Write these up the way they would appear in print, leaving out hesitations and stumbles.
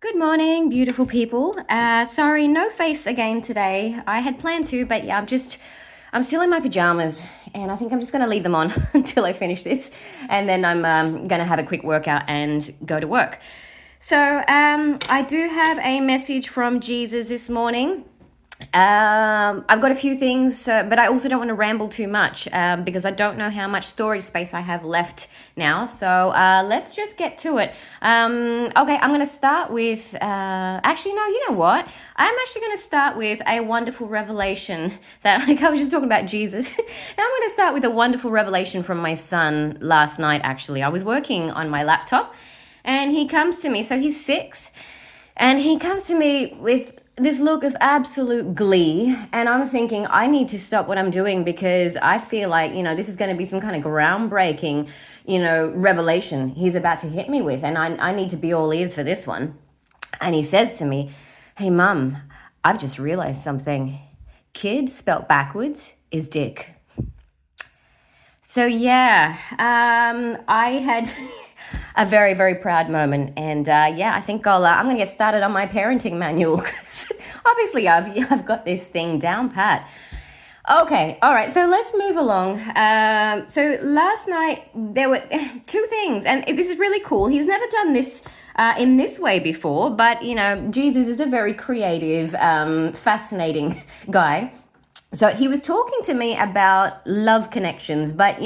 Good morning, beautiful people. Sorry, no face again today. I had planned to, but yeah, I'm still in my pajamas, and I think I'm just gonna leave them on until I finish this, and then I'm gonna have a quick workout and go to work. So I do have a message from Jesus this morning. I've got a few things, but I also don't want to ramble too much because I don't know how much storage space I have left now. So let's just get to it. Okay, I'm going to start with. Actually, no, you know what? I'm actually going to start with a wonderful revelation that like, I was just talking about Jesus. Now I'm going to start with a wonderful revelation from my son last night, actually. I was working on my laptop and he comes to me. So he's 6 and he comes to me with this look of absolute glee, and I'm thinking I need to stop what I'm doing because I feel like, this is going to be some kind of groundbreaking, revelation he's about to hit me with, and I need to be all ears for this one. And he says to me, "Hey mum, I've just realized something. Kid spelt backwards is dick." So yeah, I had a very, very proud moment, and yeah, I think I'm gonna get started on my parenting manual because obviously I've got this thing down pat. Okay, all right, so let's move along. So last night there were two things, and this is really cool. He's never done this in this way before, but Jesus is a very creative, fascinating guy. So he was talking to me about love connections, but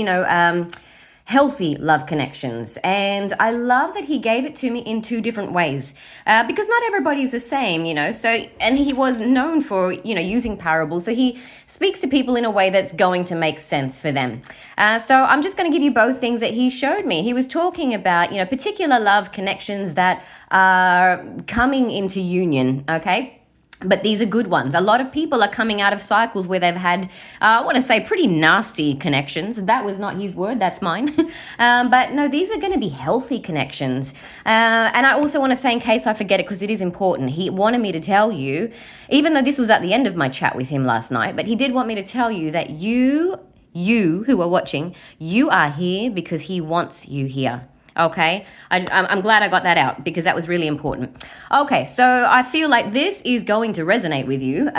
healthy love connections. And I love that he gave it to me in two different ways because not everybody's the same, So, and he was known for, using parables. So he speaks to people in a way that's going to make sense for them. So I'm just going to give you both things that he showed me. He was talking about, particular love connections that are coming into union, okay? But these are good ones. A lot of people are coming out of cycles where they've had, I want to say, pretty nasty connections. That was not his word, that's mine. But no, these are going to be healthy connections. And I also want to say, in case I forget it, because it is important, he wanted me to tell you, even though this was at the end of my chat with him last night, but he did want me to tell you that you who are watching, you are here because he wants you here. Okay, I'm glad I got that out because that was really important. Okay, so I feel like this is going to resonate with you,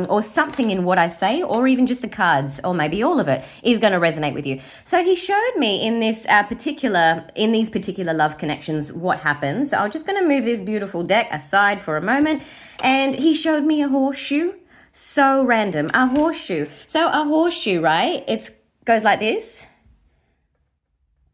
or something in what I say, or even just the cards, or maybe all of it is going to resonate with you. So he showed me in these particular love connections what happens. So I'm just going to move this beautiful deck aside for a moment, and he showed me a horseshoe. So random, a horseshoe. So a horseshoe, right? It goes like this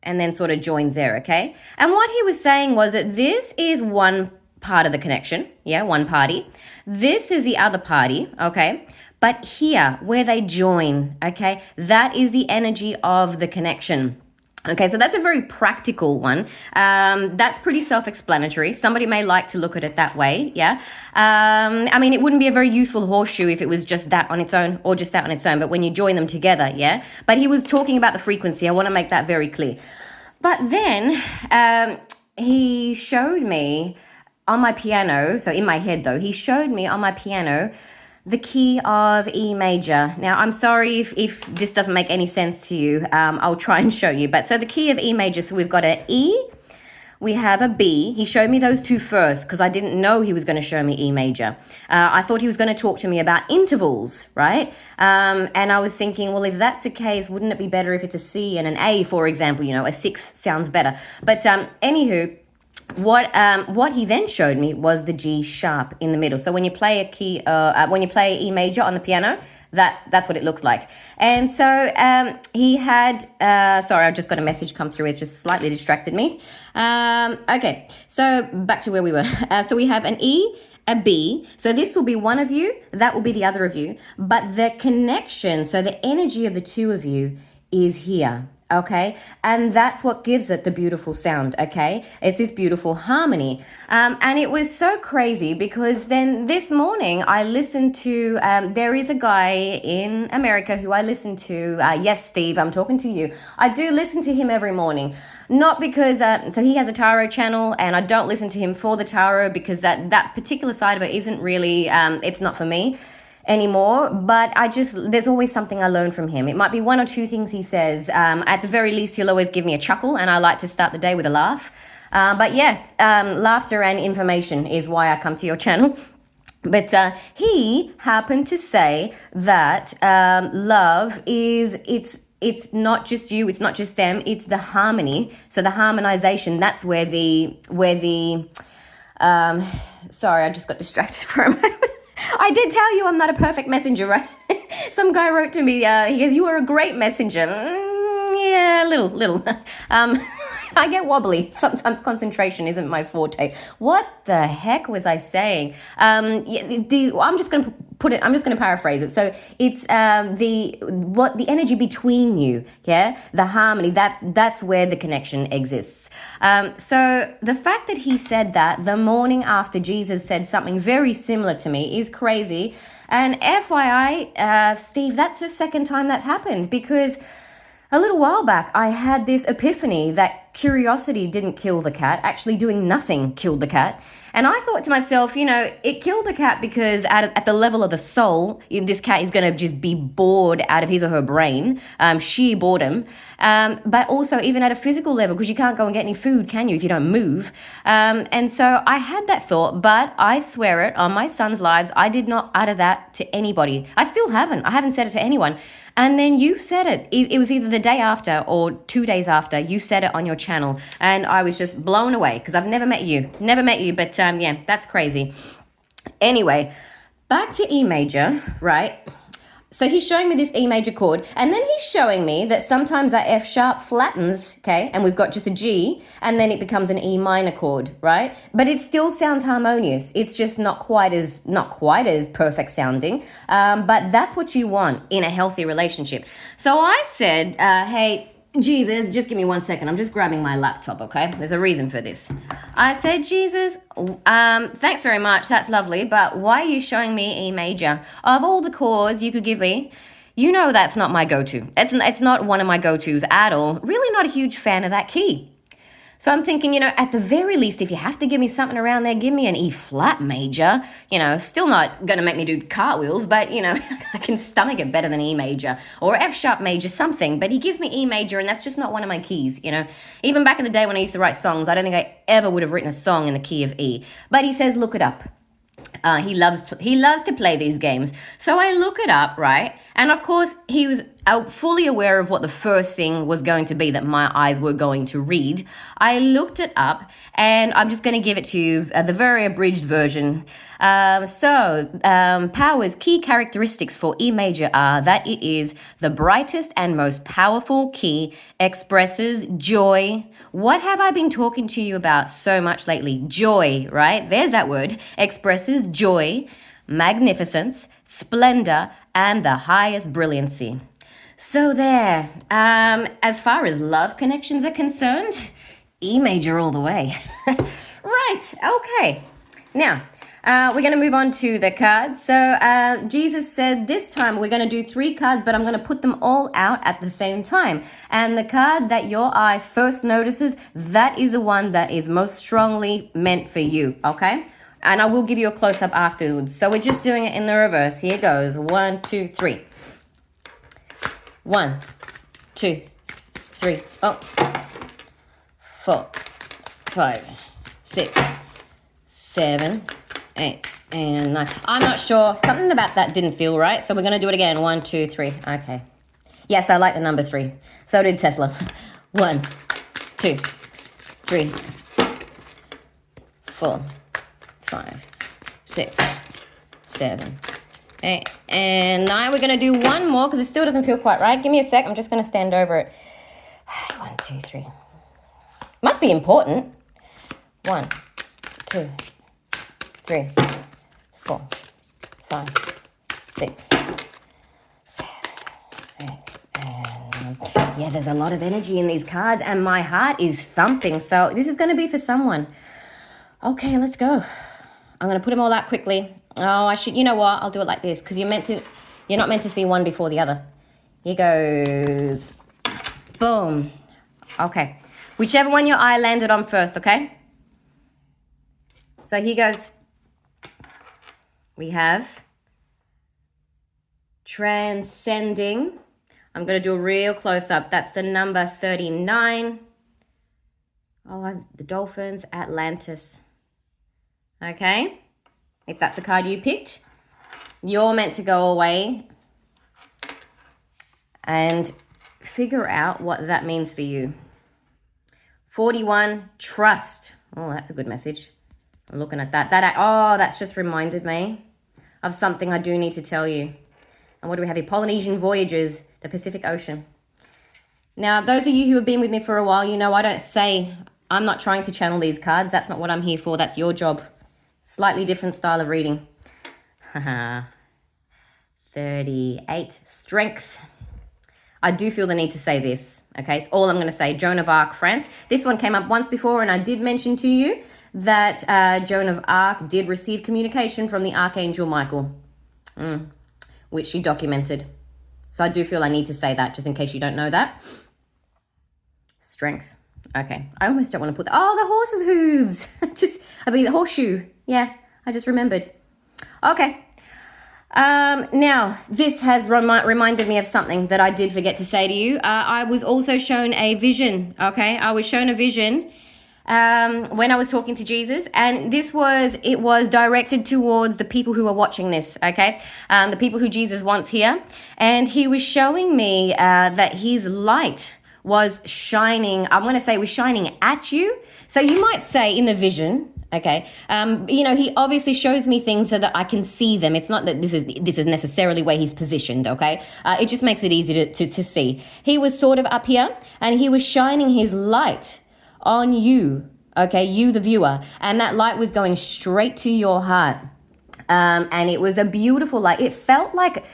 and then sort of joins there, okay? And what he was saying was that this is one part of the connection, one party. This is the other party, okay? But here, where they join, okay, that is the energy of the connection. Okay, so that's a very practical one. That's pretty self-explanatory. Somebody may like to look at it that way, yeah? I mean, it wouldn't be a very useful horseshoe if it was just that on its own or just that on its own, but when you join them together, yeah? But he was talking about the frequency. I want to make that very clear. But then he showed me on my piano, so in my head though, he showed me on my piano the key of E major. Now, I'm sorry if this doesn't make any sense to you. I'll try and show you. But so the key of E major, so we've got an E, we have a B. He showed me those two first because I didn't know he was going to show me E major. I thought he was going to talk to me about intervals, right? And I was thinking, well, if that's the case, wouldn't it be better if it's a C and an A, for example? A 6 sounds better. But anywho, what he then showed me was the G sharp in the middle. So when you play when you play E major on the piano, that's what it looks like. And so he had, sorry, I've just got a message come through. It's just slightly distracted me. Okay, so back to where we were. So we have an E, a B. So this will be one of you, that will be the other of you. But the connection, so the energy of the two of you is here. Okay, and that's what gives it the beautiful sound. Okay, it's this beautiful harmony, and it was so crazy because then this morning I listened to there is a guy in America who I listen to. Yes, Steve, I'm talking to you. I do listen to him every morning, not because so he has a tarot channel, and I don't listen to him for the tarot because that particular side of it isn't really it's not for me anymore, but there's always something I learn from him. It might be one or two things he says. At the very least, he'll always give me a chuckle, and I like to start the day with a laugh. But yeah, laughter and information is why I come to your channel. But he happened to say that love is it's not just you, it's not just them, it's the harmony. So the harmonization, that's where the sorry, I just got distracted for a moment. I did tell you I'm not a perfect messenger, right? Some guy wrote to me, he goes, "You are a great messenger." Yeah, little. I get wobbly. Sometimes concentration isn't my forte. What the heck was I saying? I'm just going to put it. I'm just going to paraphrase it. So it's the energy between you. Yeah, the harmony. That's where the connection exists. So the fact that he said that the morning after Jesus said something very similar to me is crazy. And FYI, Steve, that's the second time that's happened, because a little while back, I had this epiphany that curiosity didn't kill the cat. Actually, doing nothing killed the cat. And I thought to myself, it killed the cat because at the level of the soul, this cat is going to just be bored out of his or her brain, sheer boredom. But also even at a physical level, because you can't go and get any food, can you, if you don't move? And so I had that thought, but I swear it on my son's lives, I did not utter that to anybody. I still haven't. I haven't said it to anyone. And then you said it. It was either the day after or 2 days after. You said it on your channel. And I was just blown away because I've never met you. But yeah, that's crazy. Anyway, back to E major, right? So he's showing me this E major chord, and then he's showing me that sometimes that F sharp flattens, okay, and we've got just a G, and then it becomes an E minor chord, right? But it still sounds harmonious. It's just not quite as perfect sounding, but that's what you want in a healthy relationship. So I said, hey, Jesus, just give me 1 second. I'm just grabbing my laptop, okay? There's a reason for this. I said, Jesus, thanks very much. That's lovely. But why are you showing me E major? Of all the chords you could give me, that's not my go-to. It's not one of my go-tos at all. Really not a huge fan of that key. So I'm thinking, at the very least, if you have to give me something around there, give me an E flat major. Still not going to make me do cartwheels, but, I can stomach it better than E major or F sharp major, something. But he gives me E major, and that's just not one of my keys, Even back in the day when I used to write songs, I don't think I ever would have written a song in the key of E. But he says, look it up. He loves to play these games. So I look it up, right? And of course, he was fully aware of what the first thing was going to be that my eyes were going to read. I looked it up, and I'm just going to give it to you, the very abridged version. Power's key characteristics for E major are that it is the brightest and most powerful key, expresses joy. What have I been talking to you about so much lately? Joy, right? There's that word. Expresses joy, magnificence, splendor, and the highest brilliancy. So there, as far as love connections are concerned, E major all the way. Right, okay. Now, we're going to move on to the cards. So Jesus said this time we're going to do 3 cards, but I'm going to put them all out at the same time. And the card that your eye first notices, that is the one that is most strongly meant for you, okay? And I will give you a close-up afterwards. So we're just doing it in the reverse. Here goes. 1, 2, 3. 1, 2, 3. Oh. 4, 5, 6, 7, 8, and 9. I'm not sure. Something about that didn't feel right. So we're going to do it again. 1, 2, 3. Okay. Yes, I like the number 3. So did Tesla. 1, 2, 3, 4, 5, 6, 7, 8, and 9. We're going to do one more because it still doesn't feel quite right. Give me a sec. I'm just going to stand over it. 1, 2, 3. Must be important. 1, 2, 3, 4, 5, 6, 7, 8, and 9. Yeah, there's a lot of energy in these cards, and my heart is thumping. So this is going to be for someone. Okay, let's go. I'm going to put them all out quickly. Oh, I should. You know what? I'll do it like this because you're not meant to see one before the other. Here goes. Boom. Okay. Whichever one your eye landed on first, okay? So here goes. We have transcending. I'm going to do a real close-up. That's the number 39. Oh, the Dolphins, Atlantis. Okay. If that's a card you picked, you're meant to go away and figure out what that means for you. 41, trust. Oh, that's a good message. I'm looking at that. That's just reminded me of something I do need to tell you. And what do we have here? Polynesian Voyages, the Pacific Ocean. Now, those of you who have been with me for a while, you know I don't say, I'm not trying to channel these cards. That's not what I'm here for. That's your job. Slightly different style of reading. 38, strength. I do feel the need to say this, okay? It's all I'm going to say. Joan of Arc, France. This one came up once before, and I did mention to you that Joan of Arc did receive communication from the Archangel Michael, which she documented. So I do feel I need to say that, just in case you don't know that. Strength. Okay. I almost don't want to put the horse's hooves. The horseshoe. Yeah, I just remembered. Okay. Now, this has reminded me of something that I did forget to say to you. I was also shown a vision, okay? I was shown a vision when I was talking to Jesus, and it was directed towards the people who are watching this, okay? The people who Jesus wants here. And he was showing me that his light was shining, I want to say was shining at you. So you might say in the vision, okay, he obviously shows me things so that I can see them. It's not that this is necessarily where he's positioned, okay? It just makes it easy to see. He was sort of up here, and he was shining his light on you, okay, you the viewer, and that light was going straight to your heart. And it was a beautiful light. It felt like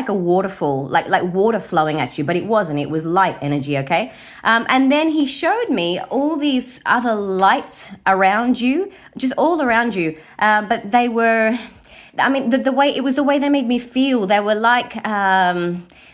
a waterfall, like water flowing at you, but it wasn't. It was light energy, okay? And then he showed me all these other lights around you, just all around you. But they were, the way they made me feel. They were like,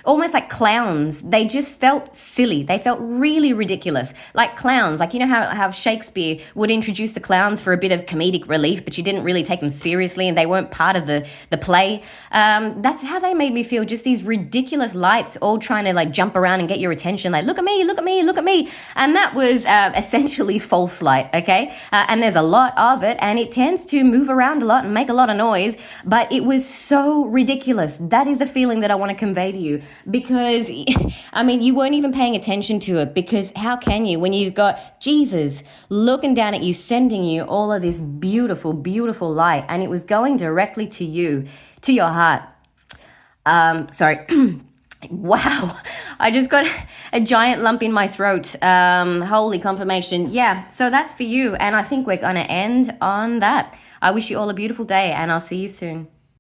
almost like clowns. They just felt silly. They felt really ridiculous, like clowns. Like, you know how Shakespeare would introduce the clowns for a bit of comedic relief, but you didn't really take them seriously and they weren't part of the play. That's how they made me feel, just these ridiculous lights all trying to like jump around and get your attention, like, look at me, look at me, look at me. And that was essentially false light, okay? And there's a lot of it, and it tends to move around a lot and make a lot of noise, but it was so ridiculous. That is the feeling that I want to convey to you. Because, you weren't even paying attention to it, because how can you when you've got Jesus looking down at you, sending you all of this beautiful, beautiful light, and it was going directly to you, to your heart. Wow, I just got a giant lump in my throat. Holy confirmation. Yeah, so that's for you, and I think we're going to end on that. I wish you all a beautiful day, and I'll see you soon.